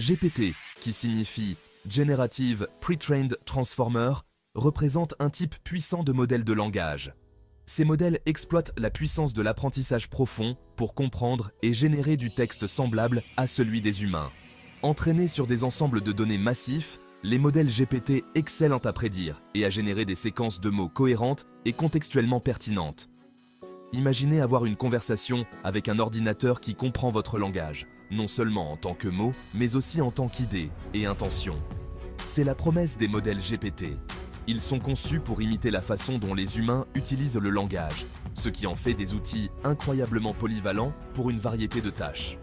GPT, qui signifie Generative Pre-trained Transformer, représente un type puissant de modèle de langage. Ces modèles exploitent la puissance de l'apprentissage profond pour comprendre et générer du texte semblable à celui des humains. Entraînés sur des ensembles de données massifs, les modèles GPT excellent à prédire et à générer des séquences de mots cohérentes et contextuellement pertinentes. Imaginez avoir une conversation avec un ordinateur qui comprend votre langage, non seulement en tant que mots, mais aussi en tant qu'idées et intentions. C'est la promesse des modèles GPT. Ils sont conçus pour imiter la façon dont les humains utilisent le langage, ce qui en fait des outils incroyablement polyvalents pour une variété de tâches.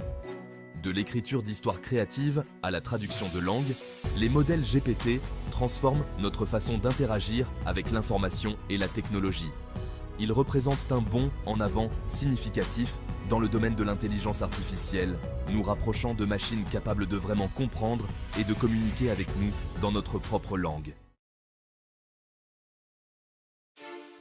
De l'écriture d'histoires créatives à la traduction de langue, les modèles GPT transforment notre façon d'interagir avec l'information et la technologie. Ils représentent un bond en avant significatif dans le domaine de l'intelligence artificielle, nous rapprochant de machines capables de vraiment comprendre et de communiquer avec nous dans notre propre langue.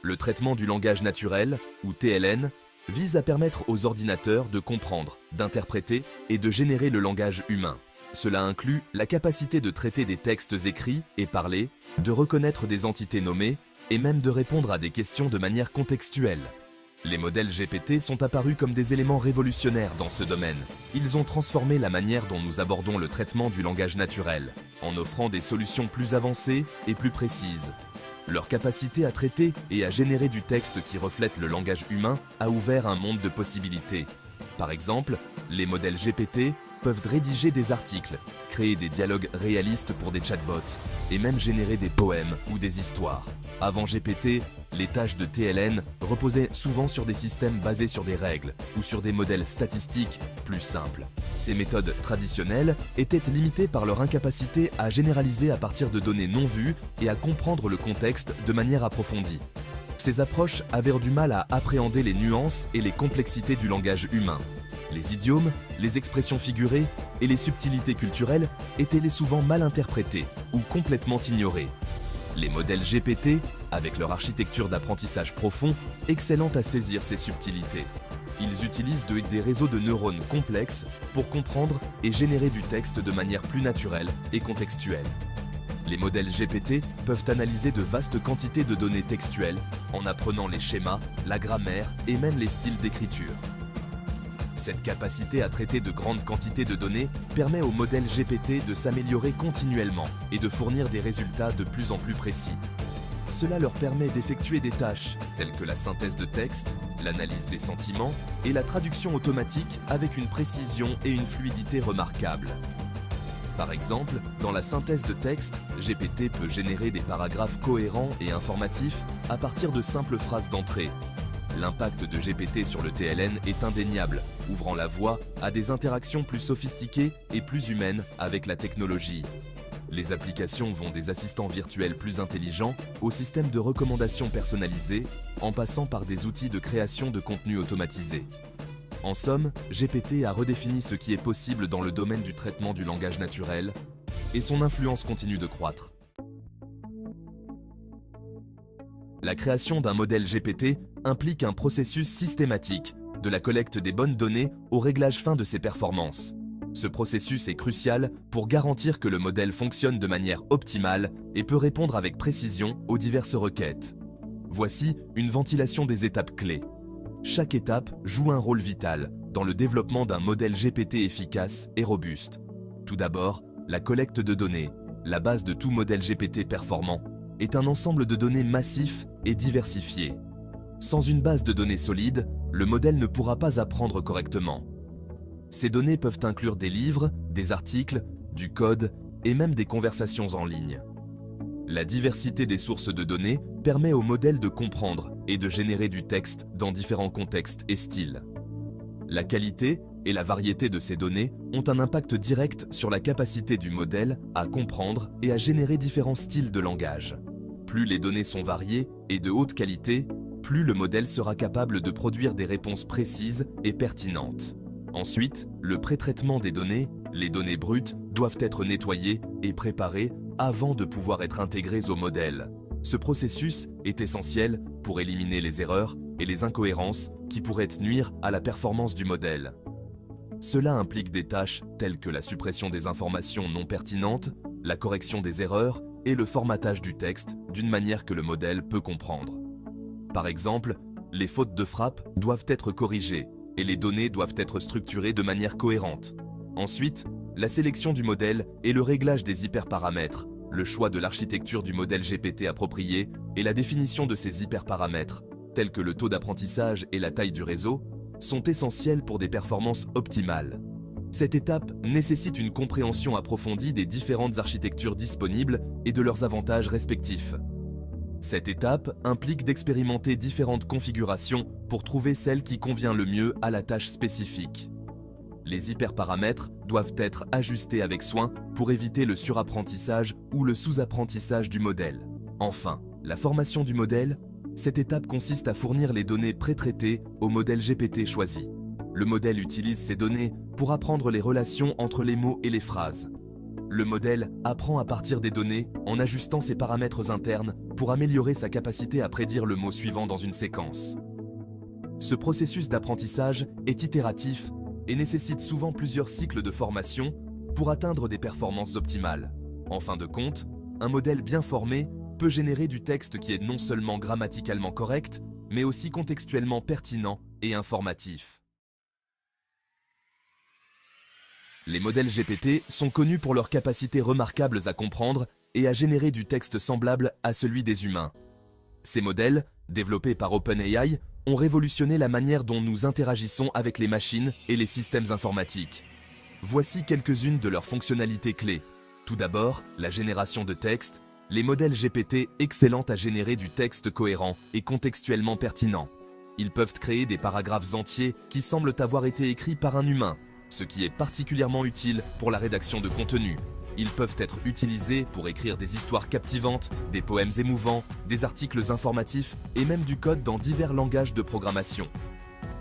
Le traitement du langage naturel, ou TLN, vise à permettre aux ordinateurs de comprendre, d'interpréter et de générer le langage humain. Cela inclut la capacité de traiter des textes écrits et parlés, de reconnaître des entités nommées et même de répondre à des questions de manière contextuelle. Les modèles GPT sont apparus comme des éléments révolutionnaires dans ce domaine. Ils ont transformé la manière dont nous abordons le traitement du langage naturel, en offrant des solutions plus avancées et plus précises. Leur capacité à traiter et à générer du texte qui reflète le langage humain a ouvert un monde de possibilités. Par exemple, les modèles GPT peuvent rédiger des articles, créer des dialogues réalistes pour des chatbots et même générer des poèmes ou des histoires. Avant GPT, les tâches de TLN reposaient souvent sur des systèmes basés sur des règles ou sur des modèles statistiques plus simples. Ces méthodes traditionnelles étaient limitées par leur incapacité à généraliser à partir de données non vues et à comprendre le contexte de manière approfondie. Ces approches avaient du mal à appréhender les nuances et les complexités du langage humain. Les idiomes, les expressions figurées et les subtilités culturelles étaient souvent mal interprétés ou complètement ignorés. Les modèles GPT, avec leur architecture d'apprentissage profond, excellent à saisir ces subtilités. Ils utilisent des réseaux de neurones complexes pour comprendre et générer du texte de manière plus naturelle et contextuelle. Les modèles GPT peuvent analyser de vastes quantités de données textuelles en apprenant les schémas, la grammaire et même les styles d'écriture. Cette capacité à traiter de grandes quantités de données permet aux modèles GPT de s'améliorer continuellement et de fournir des résultats de plus en plus précis. Cela leur permet d'effectuer des tâches telles que la synthèse de texte, l'analyse des sentiments et la traduction automatique avec une précision et une fluidité remarquables. Par exemple, dans la synthèse de texte, GPT peut générer des paragraphes cohérents et informatifs à partir de simples phrases d'entrée. L'impact de GPT sur le TLN est indéniable, ouvrant la voie à des interactions plus sophistiquées et plus humaines avec la technologie. Les applications vont des assistants virtuels plus intelligents aux systèmes de recommandation personnalisés, en passant par des outils de création de contenu automatisé. En somme, GPT a redéfini ce qui est possible dans le domaine du traitement du langage naturel, et son influence continue de croître. La création d'un modèle GPT implique un processus systématique, de la collecte des bonnes données au réglage fin de ses performances. Ce processus est crucial pour garantir que le modèle fonctionne de manière optimale et peut répondre avec précision aux diverses requêtes. Voici une ventilation des étapes clés. Chaque étape joue un rôle vital dans le développement d'un modèle GPT efficace et robuste. Tout d'abord, la collecte de données, la base de tout modèle GPT performant, est un ensemble de données massifs et diversifiés. Sans une base de données solide, le modèle ne pourra pas apprendre correctement. Ces données peuvent inclure des livres, des articles, du code et même des conversations en ligne. La diversité des sources de données permet au modèle de comprendre et de générer du texte dans différents contextes et styles. La qualité et la variété de ces données ont un impact direct sur la capacité du modèle à comprendre et à générer différents styles de langage. Plus les données sont variées et de haute qualité, plus le modèle sera capable de produire des réponses précises et pertinentes. Ensuite, le pré-traitement des données, les données brutes, doivent être nettoyées et préparées avant de pouvoir être intégrées au modèle. Ce processus est essentiel pour éliminer les erreurs et les incohérences qui pourraient nuire à la performance du modèle. Cela implique des tâches telles que la suppression des informations non pertinentes, la correction des erreurs et le formatage du texte d'une manière que le modèle peut comprendre. Par exemple, les fautes de frappe doivent être corrigées et les données doivent être structurées de manière cohérente. Ensuite, la sélection du modèle et le réglage des hyperparamètres, le choix de l'architecture du modèle GPT approprié et la définition de ces hyperparamètres, tels que le taux d'apprentissage et la taille du réseau, sont essentiels pour des performances optimales. Cette étape nécessite une compréhension approfondie des différentes architectures disponibles et de leurs avantages respectifs. Cette étape implique d'expérimenter différentes configurations pour trouver celle qui convient le mieux à la tâche spécifique. Les hyperparamètres doivent être ajustés avec soin pour éviter le surapprentissage ou le sous-apprentissage du modèle. Enfin, la formation du modèle. Cette étape consiste à fournir les données pré-traitées au modèle GPT choisi. Le modèle utilise ces données pour apprendre les relations entre les mots et les phrases. Le modèle apprend à partir des données en ajustant ses paramètres internes pour améliorer sa capacité à prédire le mot suivant dans une séquence. Ce processus d'apprentissage est itératif et nécessite souvent plusieurs cycles de formation pour atteindre des performances optimales. En fin de compte, un modèle bien formé peut générer du texte qui est non seulement grammaticalement correct, mais aussi contextuellement pertinent et informatif. Les modèles GPT sont connus pour leurs capacités remarquables à comprendre et à générer du texte semblable à celui des humains. Ces modèles, développés par OpenAI, ont révolutionné la manière dont nous interagissons avec les machines et les systèmes informatiques. Voici quelques-unes de leurs fonctionnalités clés. Tout d'abord, la génération de texte. Les modèles GPT excellents à générer du texte cohérent et contextuellement pertinent. Ils peuvent créer des paragraphes entiers qui semblent avoir été écrits par un humain, ce qui est particulièrement utile pour la rédaction de contenu. Ils peuvent être utilisés pour écrire des histoires captivantes, des poèmes émouvants, des articles informatifs et même du code dans divers langages de programmation.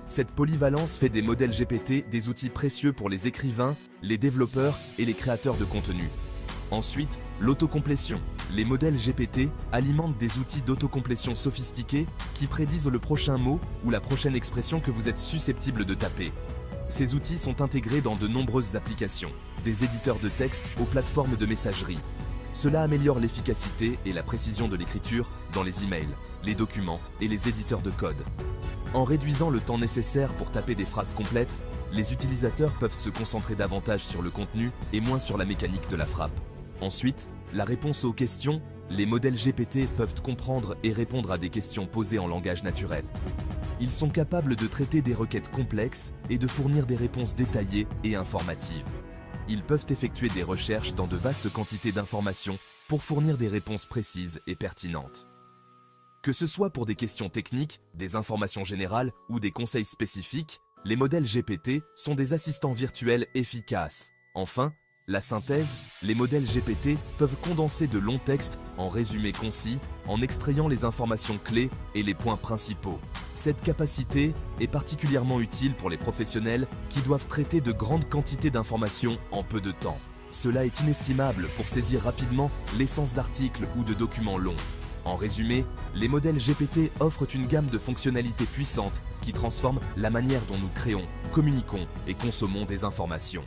Cette polyvalence fait des modèles GPT des outils précieux pour les écrivains, les développeurs et les créateurs de contenu. Ensuite, l'autocomplétion. Les modèles GPT alimentent des outils d'autocomplétion sophistiqués qui prédisent le prochain mot ou la prochaine expression que vous êtes susceptible de taper. Ces outils sont intégrés dans de nombreuses applications, des éditeurs de texte aux plateformes de messagerie. Cela améliore l'efficacité et la précision de l'écriture dans les emails, les documents et les éditeurs de code. En réduisant le temps nécessaire pour taper des phrases complètes, les utilisateurs peuvent se concentrer davantage sur le contenu et moins sur la mécanique de la frappe. Ensuite, la réponse aux questions. Les modèles GPT peuvent comprendre et répondre à des questions posées en langage naturel. Ils sont capables de traiter des requêtes complexes et de fournir des réponses détaillées et informatives. Ils peuvent effectuer des recherches dans de vastes quantités d'informations pour fournir des réponses précises et pertinentes. Que ce soit pour des questions techniques, des informations générales ou des conseils spécifiques, les modèles GPT sont des assistants virtuels efficaces. Enfin, la synthèse, les modèles GPT peuvent condenser de longs textes en résumés concis, en extrayant les informations clés et les points principaux. Cette capacité est particulièrement utile pour les professionnels qui doivent traiter de grandes quantités d'informations en peu de temps. Cela est inestimable pour saisir rapidement l'essence d'articles ou de documents longs. En résumé, les modèles GPT offrent une gamme de fonctionnalités puissantes qui transforment la manière dont nous créons, communiquons et consommons des informations.